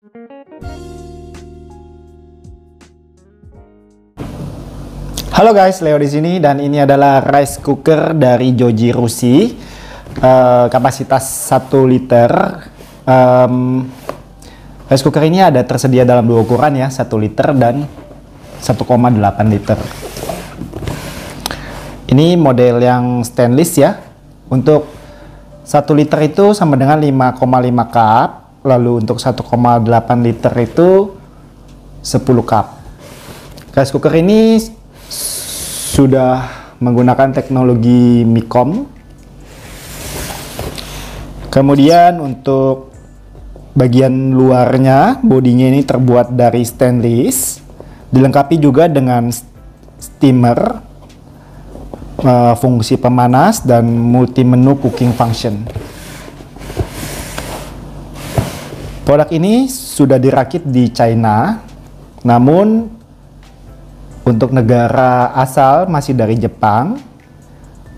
Halo guys, Leo di sini dan ini adalah rice cooker dari Joji Rusi, kapasitas 1 liter. Rice cooker ini ada tersedia dalam dua ukuran ya, 1 liter dan 1,8 liter. Ini model yang stainless ya. Untuk 1 liter itu sama dengan 5,5 cup, lalu untuk 1,8 liter itu 10 cup. Rice cooker ini sudah menggunakan teknologi Micom. Kemudian untuk bagian luarnya, bodinya ini terbuat dari stainless, dilengkapi juga dengan steamer, fungsi pemanas dan multi menu cooking function. Produk ini sudah dirakit di China, namun untuk negara asal masih dari Jepang.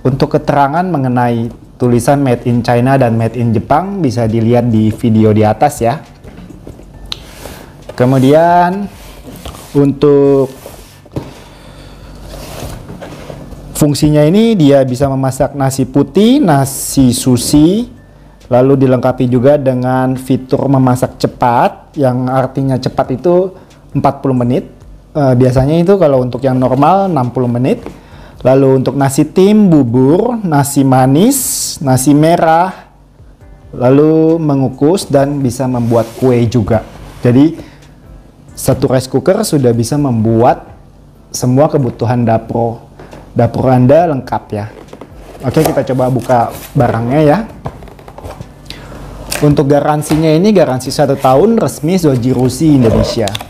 Untuk keterangan mengenai tulisan Made in China dan Made in Jepang bisa dilihat di video di atas ya. Kemudian untuk fungsinya ini dia bisa memasak nasi putih, nasi sushi, lalu dilengkapi juga dengan fitur memasak cepat, yang artinya cepat itu 40 menit. Biasanya itu kalau untuk yang normal 60 menit. Lalu untuk nasi tim, bubur, nasi manis, nasi merah, lalu mengukus dan bisa membuat kue juga. Jadi satu rice cooker sudah bisa membuat semua kebutuhan dapur Anda lengkap ya. Oke, kita coba buka barangnya ya. Untuk garansinya ini garansi 1 tahun resmi Joji Rusi Indonesia.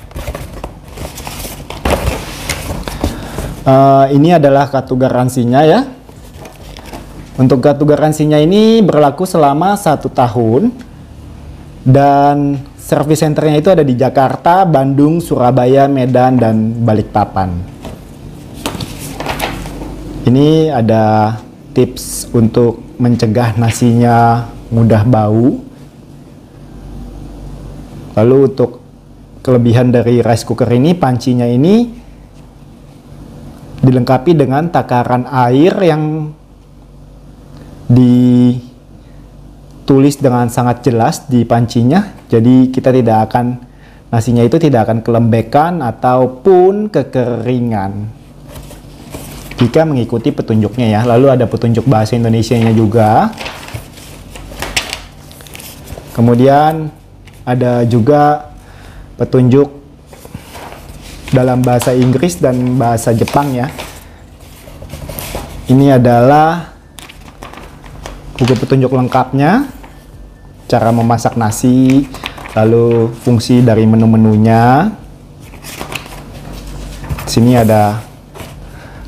Ini adalah kartu garansinya ya. Untuk kartu garansinya ini berlaku selama 1 tahun dan service centernya itu ada di Jakarta, Bandung, Surabaya, Medan, dan Balikpapan. Ini ada tips untuk mencegah nasinya mudah bau. Lalu untuk kelebihan dari rice cooker ini, pancinya ini dilengkapi dengan takaran air yang ditulis dengan sangat jelas di pancinya. Jadi kita tidak akan, nasinya itu tidak akan kelembekan ataupun kekeringan jika mengikuti petunjuknya ya. Lalu ada petunjuk bahasa Indonesianya juga. Kemudian ada juga petunjuk dalam bahasa Inggris dan bahasa Jepang ya. Ini adalah buku petunjuk lengkapnya, cara memasak nasi, lalu fungsi dari menu-menunya. Sini ada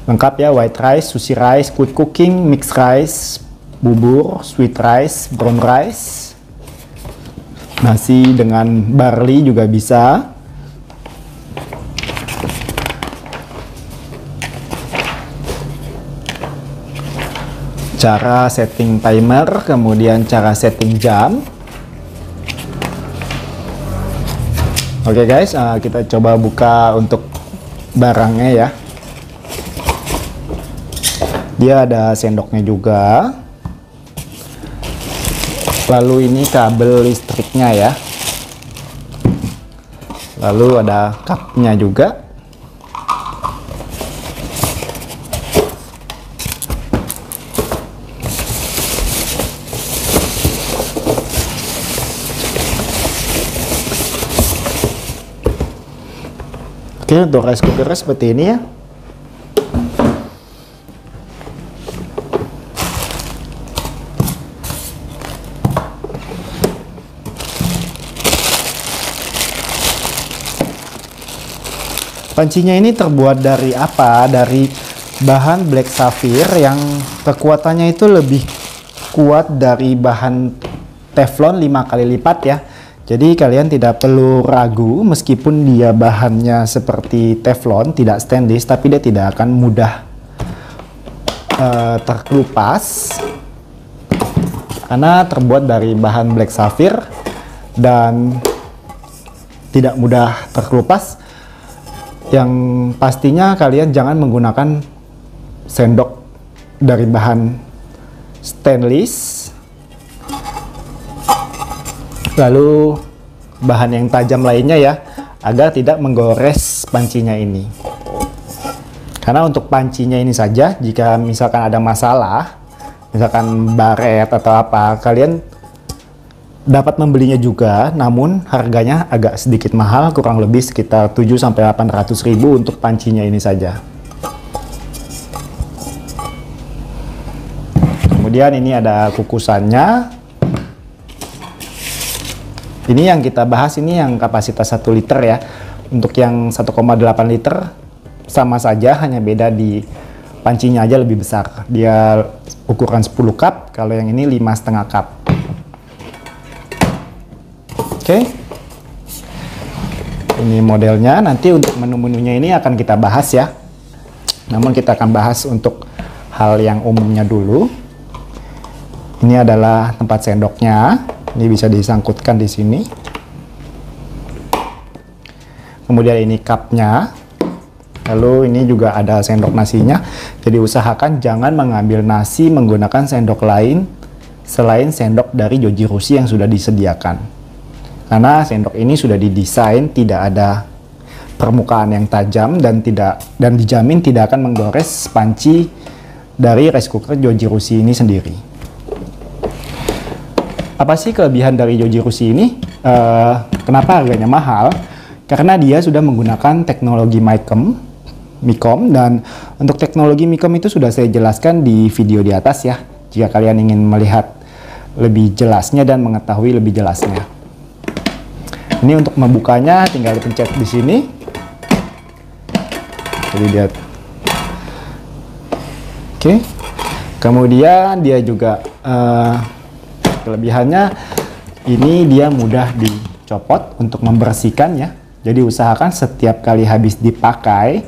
lengkap ya, white rice, sushi rice, quick cooking, mixed rice, bubur, sweet rice, brown rice, nasi dengan barley juga bisa. Cara setting timer, kemudian cara setting jam. Oke guys, kita coba buka untuk barangnya ya. Dia ada sendoknya juga. Lalu ini kabel listriknya ya. Lalu ada cupnya juga. Oke, untuk rice cooker seperti ini ya. Pancinya ini terbuat dari apa? Dari bahan black sapphire yang kekuatannya itu lebih kuat dari bahan teflon 5 kali lipat ya. Jadi kalian tidak perlu ragu, meskipun dia bahannya seperti teflon, tidak stainless, tapi dia tidak akan mudah terkelupas karena terbuat dari bahan black sapphire dan tidak mudah terkelupas. Yang pastinya kalian jangan menggunakan sendok dari bahan stainless, lalu bahan yang tajam lainnya ya, agar tidak menggores pancinya ini. Karena untuk pancinya ini saja, jika misalkan ada masalah, misalkan baret atau apa, kalian dapat membelinya juga, namun harganya agak sedikit mahal, kurang lebih sekitar 700-800 ribu untuk pancinya ini saja. Kemudian ini ada kukusannya. Ini yang kita bahas, ini yang kapasitas 1 liter ya. Untuk yang 1,8 liter sama saja, hanya beda di pancinya aja lebih besar. Dia ukuran 10 cup, kalau yang ini 5,5 cup. Oke. Ini modelnya, nanti untuk menu-menunya ini akan kita bahas ya. Namun kita akan bahas untuk hal yang umumnya dulu. Ini adalah tempat sendoknya. Ini bisa disangkutkan di sini. Kemudian ini cupnya. Lalu ini juga ada sendok nasinya. Jadi usahakan jangan mengambil nasi menggunakan sendok lain selain sendok dari Joji Rushi yang sudah disediakan. Karena sendok ini sudah didesain tidak ada permukaan yang tajam dan dijamin tidak akan menggores panci dari rice cooker Joji Rushi ini sendiri. Apa sih kelebihan dari Joji Rushi ini? Kenapa harganya mahal? Karena dia sudah menggunakan teknologi MICOM, dan untuk teknologi MICOM itu sudah saya jelaskan di video di atas ya. Jika kalian ingin melihat lebih jelasnya dan mengetahui lebih jelasnya. Ini untuk membukanya tinggal dipencet di sini. Jadi lihat. Oke. Kemudian dia juga kelebihannya ini dia mudah dicopot untuk membersihkan ya. Jadi usahakan setiap kali habis dipakai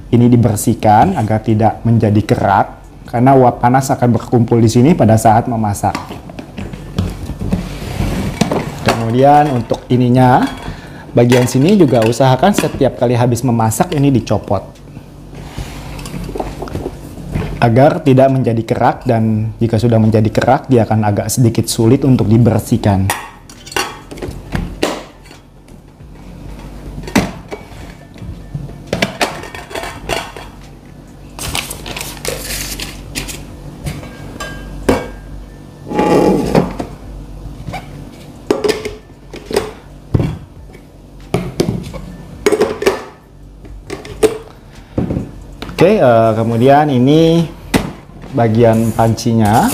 ini dibersihkan agar tidak menjadi kerak, karena uap panas akan berkumpul di sini pada saat memasak. Kemudian untuk ininya, bagian sini juga usahakan setiap kali habis memasak ini dicopot agar tidak menjadi kerak, dan jika sudah menjadi kerak dia akan agak sedikit sulit untuk dibersihkan. Oke, kemudian ini bagian pancinya.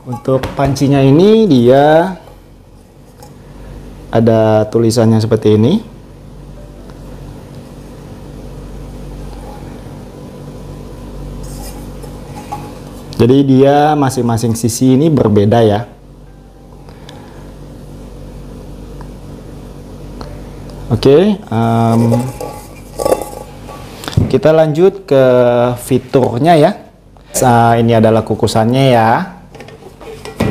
Untuk pancinya ini dia ada tulisannya seperti ini. Jadi dia masing-masing sisi ini berbeda ya. Oke, kita lanjut ke fiturnya ya. Ini adalah kukusannya ya.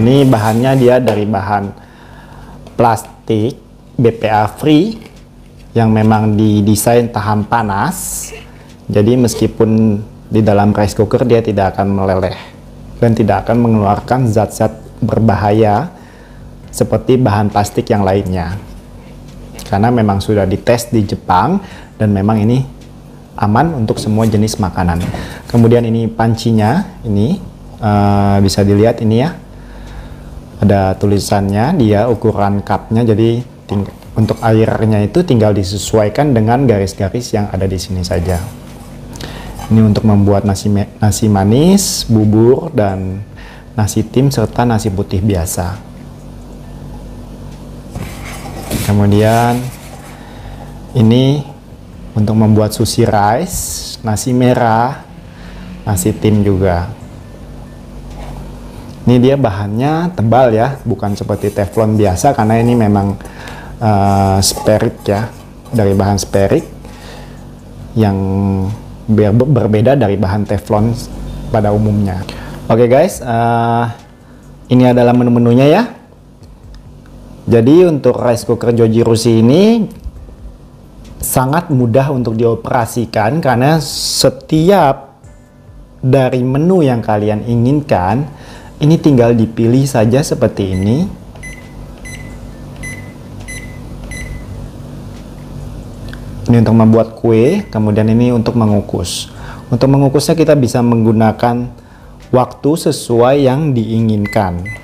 Ini bahannya dia dari bahan plastik BPA free yang memang didesain tahan panas. Jadi meskipun di dalam rice cooker dia tidak akan meleleh dan tidak akan mengeluarkan zat-zat berbahaya seperti bahan plastik yang lainnya. Karena memang sudah dites di Jepang dan memang ini aman untuk semua jenis makanan. Kemudian ini pancinya, ini bisa dilihat ini ya, ada tulisannya, dia ukuran cupnya, jadi untuk airnya itu tinggal disesuaikan dengan garis-garis yang ada di sini saja. Ini untuk membuat nasi manis, bubur, dan nasi tim serta nasi putih biasa. Kemudian ini untuk membuat sushi rice, nasi merah, nasi tim juga. Ini dia bahannya tebal ya, bukan seperti teflon biasa, karena ini memang spheric ya, dari bahan spheric yang berbeda dari bahan teflon pada umumnya. Oke guys, ini adalah menu-menunya ya. Jadi untuk rice cooker Joji Rushi ini sangat mudah untuk dioperasikan karena setiap dari menu yang kalian inginkan ini tinggal dipilih saja seperti ini. Ini untuk membuat kue, kemudian ini untuk mengukus. Untuk mengukusnya kita bisa menggunakan waktu sesuai yang diinginkan.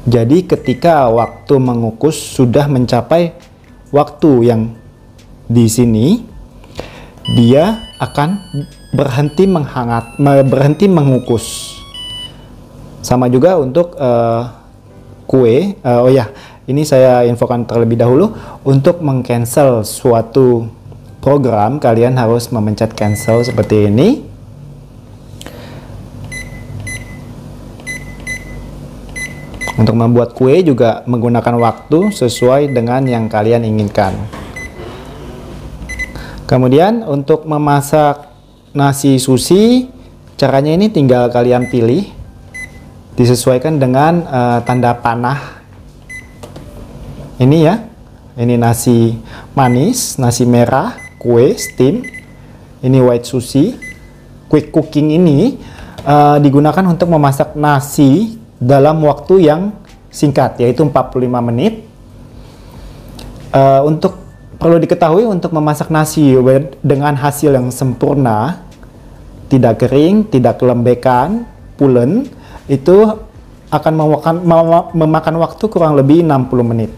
Jadi ketika waktu mengukus sudah mencapai waktu yang di sini, dia akan berhenti mengukus. Sama juga untuk kue. Oh ya, ini saya infokan terlebih dahulu. Untuk meng-cancel suatu program, kalian harus memencet cancel seperti ini. Untuk membuat kue juga menggunakan waktu sesuai dengan yang kalian inginkan. Kemudian untuk memasak nasi sushi, caranya ini tinggal kalian pilih, disesuaikan dengan tanda panah. Ini ya, ini nasi manis, nasi merah, kue, steam. Ini white sushi. Quick cooking ini digunakan untuk memasak nasi dalam waktu yang singkat, yaitu 45 menit. Perlu diketahui untuk memasak nasi dengan hasil yang sempurna, tidak kering, tidak kelembekan, pulen, itu akan memakan waktu kurang lebih 60 menit.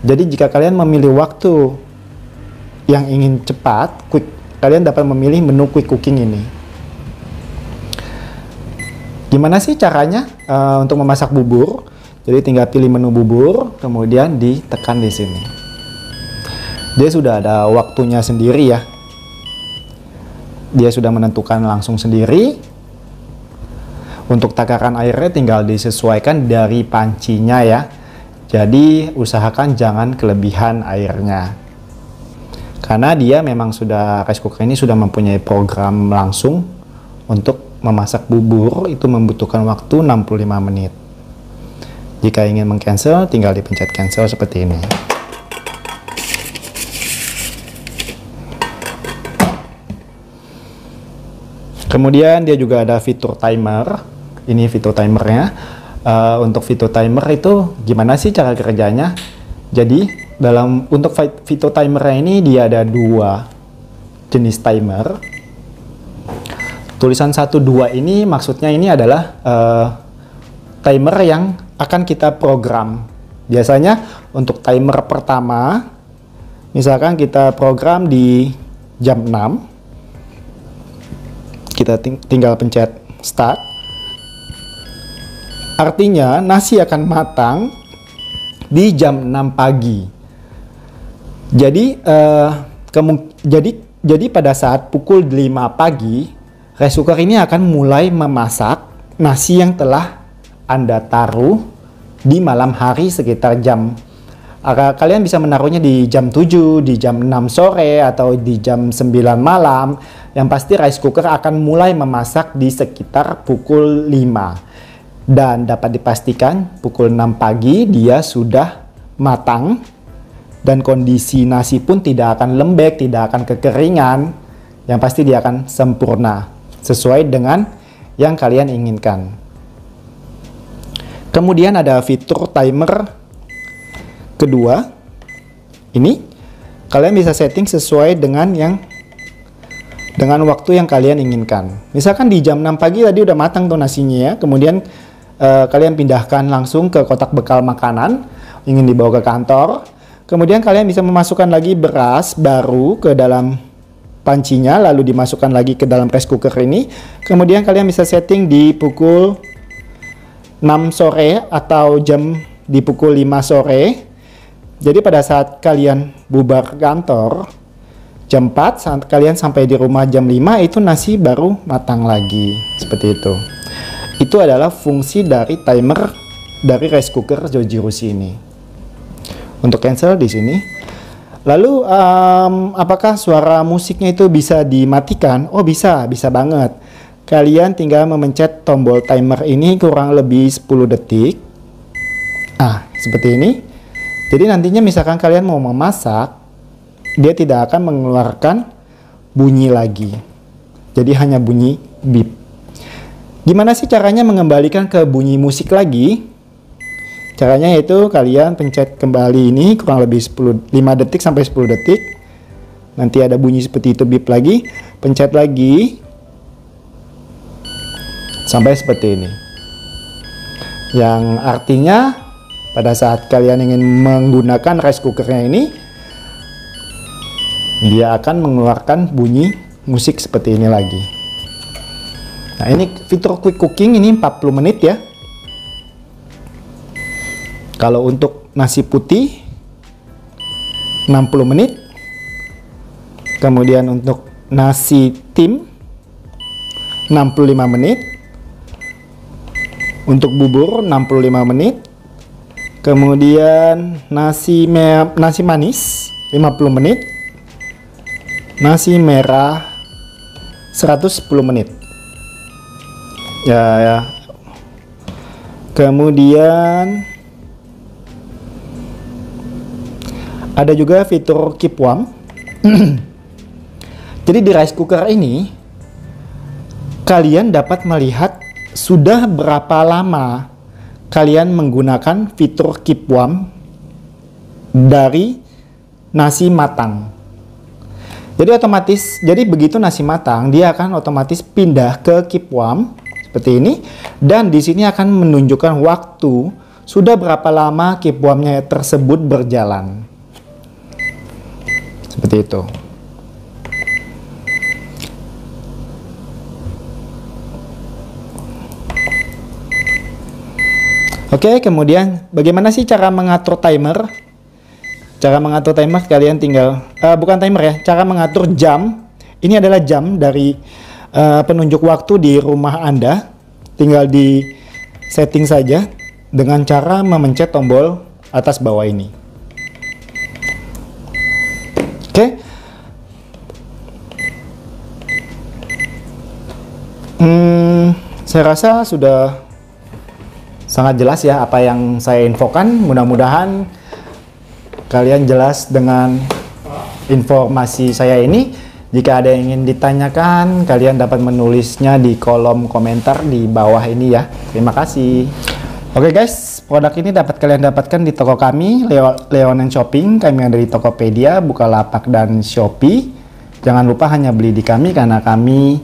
Jadi jika kalian memilih waktu yang ingin cepat, quick, kalian dapat memilih menu quick cooking ini. Gimana sih caranya untuk memasak bubur? Jadi tinggal pilih menu bubur, kemudian ditekan di sini. Dia sudah ada waktunya sendiri ya. Dia sudah menentukan langsung sendiri. Untuk takaran airnya tinggal disesuaikan dari pancinya ya. Jadi usahakan jangan kelebihan airnya. Karena dia memang sudah, rice cooker ini sudah mempunyai program langsung untuk memasak bubur, itu membutuhkan waktu 65 menit. Jika ingin meng-cancel, tinggal dipencet cancel seperti ini. Kemudian dia juga ada fitur timer. Ini fitur timernya. Untuk fitur timer itu gimana sih cara kerjanya? Jadi untuk fitur timernya ini dia ada dua jenis timer. Tulisan 1, 2 ini maksudnya ini adalah timer yang akan kita program. Biasanya untuk timer pertama, misalkan kita program di jam 6, kita tinggal pencet start. Artinya nasi akan matang di jam 6 pagi. Jadi jadi pada saat pukul 5 pagi, rice cooker ini akan mulai memasak nasi yang telah Anda taruh di malam hari sekitar jam. Kalian bisa menaruhnya di jam 7, di jam 6 sore, atau di jam 9 malam. Yang pasti rice cooker akan mulai memasak di sekitar pukul 5. Dan dapat dipastikan pukul 6 pagi dia sudah matang. Dan kondisi nasi pun tidak akan lembek, tidak akan kekeringan. Yang pasti dia akan sempurna, sesuai dengan yang kalian inginkan. Kemudian ada fitur timer kedua. Ini kalian bisa setting sesuai dengan waktu yang kalian inginkan. Misalkan di jam 6 pagi tadi udah matang tuh nasinya ya. Kemudian kalian pindahkan langsung ke kotak bekal makanan, ingin dibawa ke kantor. Kemudian kalian bisa memasukkan lagi beras baru ke dalam pancinya, lalu dimasukkan lagi ke dalam rice cooker ini. Kemudian kalian bisa setting di pukul 6 sore atau di pukul 5 sore. Jadi pada saat kalian bubar kantor jam 4, saat kalian sampai di rumah jam 5, itu nasi baru matang lagi. Seperti itu. Itu adalah fungsi dari timer dari rice cooker Joji Rushi ini. Untuk cancel di sini. Lalu apakah suara musiknya itu bisa dimatikan? Oh bisa banget. Kalian tinggal memencet tombol timer ini kurang lebih 10 detik. Seperti ini. Jadi nantinya misalkan kalian mau memasak, dia tidak akan mengeluarkan bunyi lagi. Jadi hanya bunyi beep. Gimana sih caranya mengembalikan ke bunyi musik lagi? Caranya yaitu kalian pencet kembali ini kurang lebih 5 detik sampai 10 detik. Nanti ada bunyi seperti itu, beep lagi. Pencet lagi sampai seperti ini. Yang artinya pada saat kalian ingin menggunakan rice cookernya ini, dia akan mengeluarkan bunyi musik seperti ini lagi. Nah, ini fitur quick cooking ini 40 menit ya. Kalau untuk nasi putih 60 menit. Kemudian untuk nasi tim 65 menit. Untuk bubur 65 menit. Kemudian nasi manis 50 menit. Nasi merah 110 menit. Ya. Kemudian ada juga fitur keep warm. Jadi di rice cooker ini kalian dapat melihat sudah berapa lama kalian menggunakan fitur keep warm dari nasi matang. Jadi begitu nasi matang, dia akan otomatis pindah ke keep warm seperti ini, dan di sini akan menunjukkan waktu sudah berapa lama keep warmnya tersebut berjalan. Seperti itu. Oke, kemudian bagaimana sih cara mengatur timer? Cara mengatur timer kalian tinggal, bukan timer ya, cara mengatur jam. Ini adalah jam dari penunjuk waktu di rumah Anda. Tinggal di setting saja dengan cara memencet tombol atas bawah ini. Oke. Saya rasa sudah sangat jelas ya apa yang saya infokan. Mudah-mudahan kalian jelas dengan informasi saya ini. Jika ada yang ingin ditanyakan, kalian dapat menulisnya di kolom komentar di bawah ini ya. Terima kasih. Oke guys, produk ini dapat kalian dapatkan di toko kami, Leonen Shopping. Kami ada di Tokopedia, Bukalapak, dan Shopee. Jangan lupa hanya beli di kami karena kami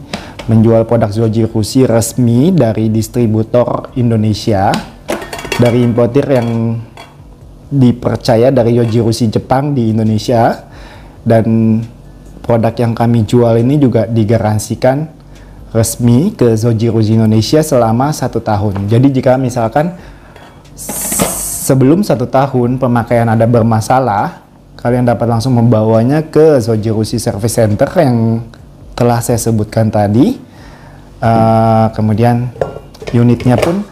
menjual produk Zoji Rushi resmi dari distributor Indonesia, dari importir yang dipercaya dari Yoji Rushi Jepang di Indonesia, dan produk yang kami jual ini juga digaransikan resmi ke Zoji Rushi Indonesia selama 1 tahun. Jadi jika misalkan sebelum 1 tahun pemakaian Anda bermasalah, kalian dapat langsung membawanya ke Zoji Rushi Service Center yang telah saya sebutkan tadi. Kemudian unitnya pun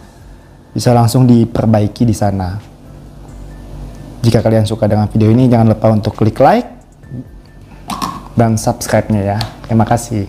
bisa langsung diperbaiki di sana. Jika kalian suka dengan video ini, jangan lupa untuk klik like dan subscribe-nya ya. Terima kasih.